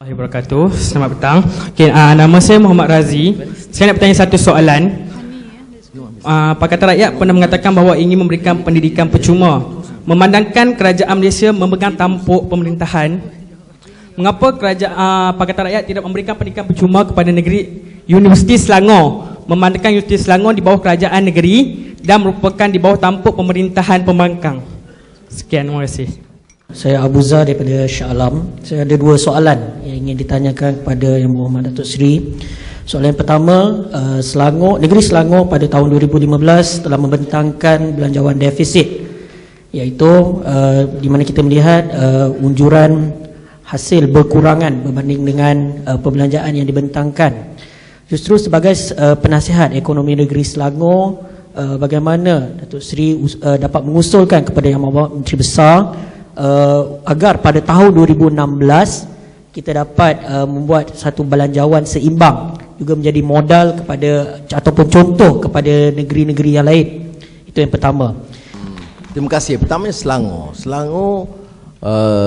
Wabarakatuh. Selamat petang. Okay, nama saya Muhammad Razi. Saya nak bertanya satu soalan. Pakatan Rakyat pernah mengatakan bahawa ingin memberikan pendidikan percuma. Memandangkan kerajaan Malaysia memegang tampuk pemerintahan, mengapa Pakatan Rakyat tidak memberikan pendidikan percuma kepada negeri Universiti Selangor, memandangkan Universiti Selangor di bawah kerajaan negeri dan merupakan di bawah tampuk pemerintahan pembangkang? Sekian, terima kasih. Saya Abu Zah daripada Shah Alam. Saya ada dua soalan yang ingin ditanyakan kepada Yang Berhormat Datuk Seri. Soalan yang pertama, negeri Selangor pada tahun 2015 telah membentangkan belanjawan defisit, iaitu di mana kita melihat unjuran hasil berkurangan berbanding dengan perbelanjaan yang dibentangkan. Justru sebagai penasihat ekonomi negeri Selangor, bagaimana Datuk Seri dapat mengusulkan kepada Yang Berhormat Menteri Besar agar pada tahun 2016 kita dapat membuat satu belanjawan seimbang, juga menjadi modal kepada ataupun contoh kepada negeri-negeri yang lain. Itu yang pertama. Terima kasih. Pertamanya Selangor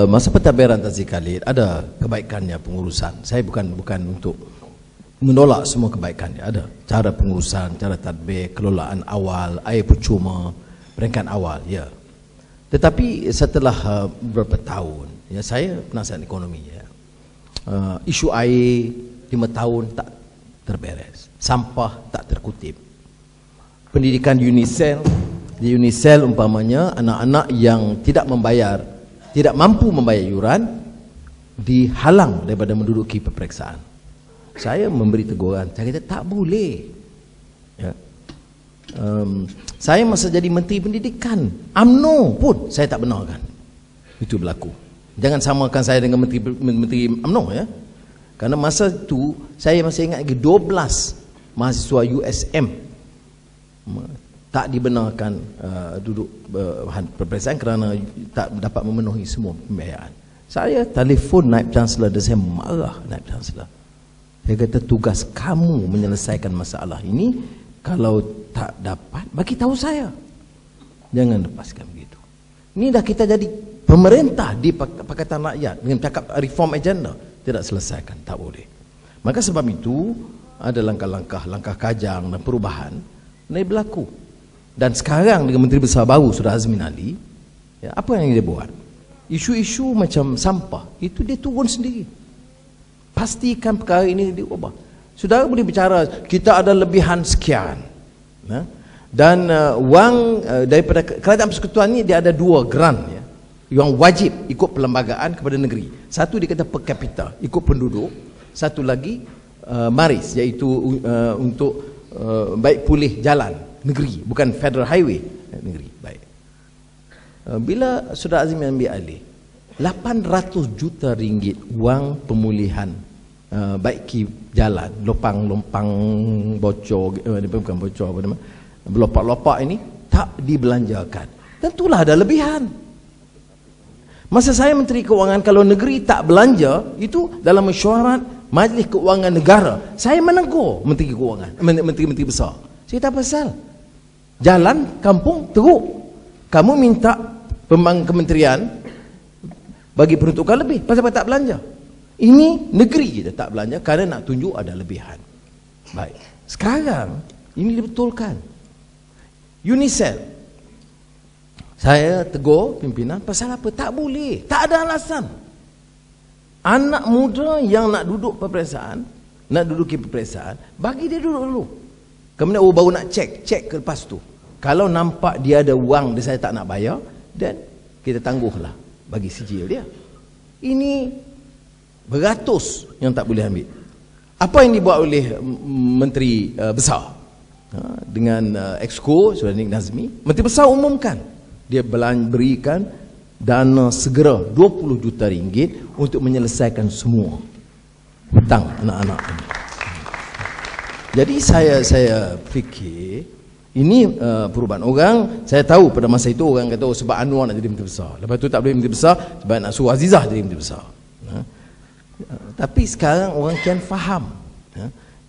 masa pentadbiran Tan Sri Khalid ada kebaikannya pengurusan. Saya bukan untuk menolak semua kebaikannya. Ada cara pengurusan, cara tadbir, kelolaan awal, air percuma, peringkat awal, ya. Tetapi setelah beberapa tahun, ya, saya penasihat ekonomi, ya, isu air 5 tahun tak terberes, sampah tak terkutip, pendidikan Unicel, di Unicel umpamanya anak-anak yang tidak mampu membayar yuran dihalang daripada menduduki peperiksaan. Saya memberi teguran, saya kata tak boleh, ya. Saya masa jadi Menteri Pendidikan, UMNO pun saya tak benarkan itu berlaku. Jangan samakan saya dengan Menteri UMNO, ya. Karena masa itu saya masih ingat lagi 12 mahasiswa USM tak dibenarkan duduk peperiksaan kerana tak dapat memenuhi semua pembiayaan. Saya telefon Naib Chancellor dan saya marah Naib Chancellor. Saya kata tugas kamu menyelesaikan masalah ini. Kalau tak dapat, bagi tahu saya. Jangan lepaskan begitu. Ini dah kita jadi pemerintah di Pakatan Rakyat dengan cakap reform agenda, tidak selesaikan, tak boleh. Maka sebab itu ada langkah kajang dan perubahan ini berlaku. Dan sekarang dengan Menteri Besar baru Saudara Azmin Ali, ya, apa yang dia buat? Isu-isu macam sampah itu dia turun sendiri. Pastikan perkara ini diubah. Saudara boleh bicara kita ada lebihan sekian, nah, dan wang daripada kerajaan persekutuan ni dia ada 2 grant, ya, yang wajib ikut perlembagaan kepada negeri. Satu dia kata per capita, ikut penduduk. Satu lagi maris, iaitu untuk baik pulih jalan negeri, bukan federal highway, negeri. Baik. Bila Saudara Azim ambil alih 800 juta ringgit wang pemulihan baiki jalan, lopang-lopang bocor, bukan bocor, apa nama, belopak-lopak ini tak dibelanjakan. Tentulah ada lebihan. Masa saya Menteri Keuangan, kalau negeri tak belanja, itu dalam mesyuarat Majlis Keuangan Negara, saya menegur Menteri Keuangan, Menteri Besar. Saya kata pasal jalan kampung teruk, kamu minta kementerian bagi peruntukan lebih, pasal apa tak belanja? Ini negeri kita tak belanja kerana nak tunjuk ada lebihan. Baik. Sekarang ini dibetulkan. Unicel, saya tegur pimpinan pasal apa? Tak boleh, tak ada alasan. Anak muda yang nak duduk peperiksaan, nak duduki peperiksaan, bagi dia duduk dulu. Kemudian baru nak cek ke lepas tu. Kalau nampak dia ada wang dia saya tak nak bayar, dan kita tangguhlah bagi sijil dia. Ini beratus yang tak boleh ambil. Apa yang dibuat oleh Menteri Besar dengan Exco Saudara Nik Nazmi, Menteri Besar umumkan dia berikan dana segera 20 juta ringgit untuk menyelesaikan semua hutang anak-anak ini. Jadi saya fikir ini perubahan. Orang, saya tahu pada masa itu orang kata, oh, sebab Anwar nak jadi Menteri Besar, lepas tu tak boleh Menteri Besar sebab nak suruh Azizah jadi Menteri Besar. Tapi sekarang orang kian faham,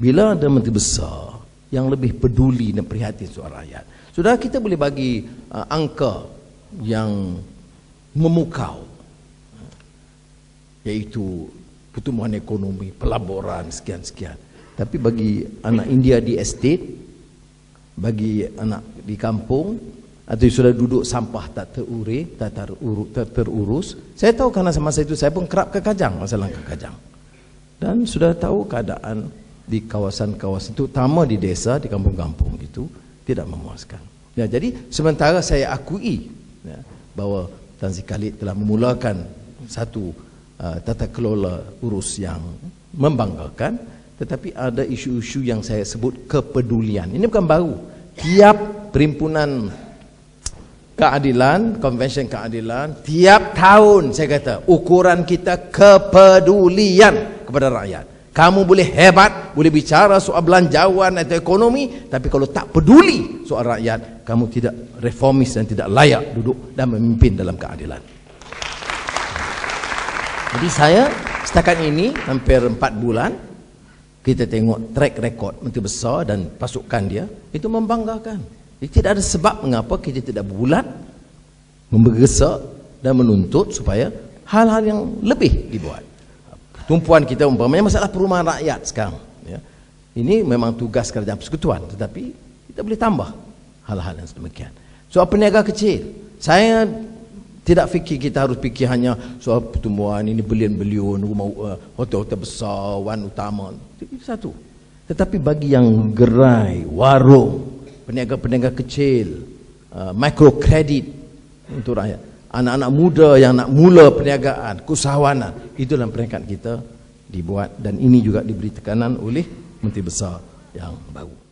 bila ada Menteri Besar yang lebih peduli dan prihatin soal rakyat. Saudara, kita boleh bagi angka yang memukau, iaitu pertumbuhan ekonomi, pelaburan, sekian-sekian. Tapi bagi anak India di estate, bagi anak di kampung, atau yang sudah duduk sampah tak terurus. Saya tahu karena semasa itu saya pun kerap ke Kajang, masalah ke Kajang. Dan sudah tahu keadaan di kawasan-kawasan, terutama di desa, di kampung-kampung itu tidak memuaskan. Ya, jadi sementara saya akui ya, bahawa Tan Sri Khalid telah memulakan satu tata kelola urus yang membanggakan, tetapi ada isu-isu yang saya sebut kepedulian. Ini bukan baru. Tiap perhimpunan keadilan, konvensyen keadilan, tiap tahun saya kata ukuran kita kepedulian kepada rakyat. Kamu boleh hebat, boleh bicara soal belanjawan atau ekonomi, tapi kalau tak peduli soal rakyat, kamu tidak reformis dan tidak layak duduk dan memimpin dalam keadilan. Jadi saya setakat ini hampir 4 bulan kita tengok track record Menteri Besar dan pasukan dia, itu membanggakan. Jadi tidak ada sebab mengapa kita tidak berbulat, membegesa dan menuntut supaya hal-hal yang lebih dibuat. Tumpuan kita umpamanya masalah perumahan rakyat sekarang. Ya. Ini memang tugas kerajaan persekutuan, tetapi kita boleh tambah hal-hal yang sedemikian. Soal peniaga kecil, saya tidak fikir kita harus fikir hanya soal pertumbuhan ini bilion-bilion, rumah hotel-hotel besar, wan utama. Itu satu. Tetapi bagi yang gerai, warung, peniaga-peniaga kecil, microkredit untuk rakyat, anak-anak muda yang nak mula perniagaan, keusahawanan, itu dalam peringkat kita dibuat, dan ini juga diberi tekanan oleh Menteri Besar yang baru.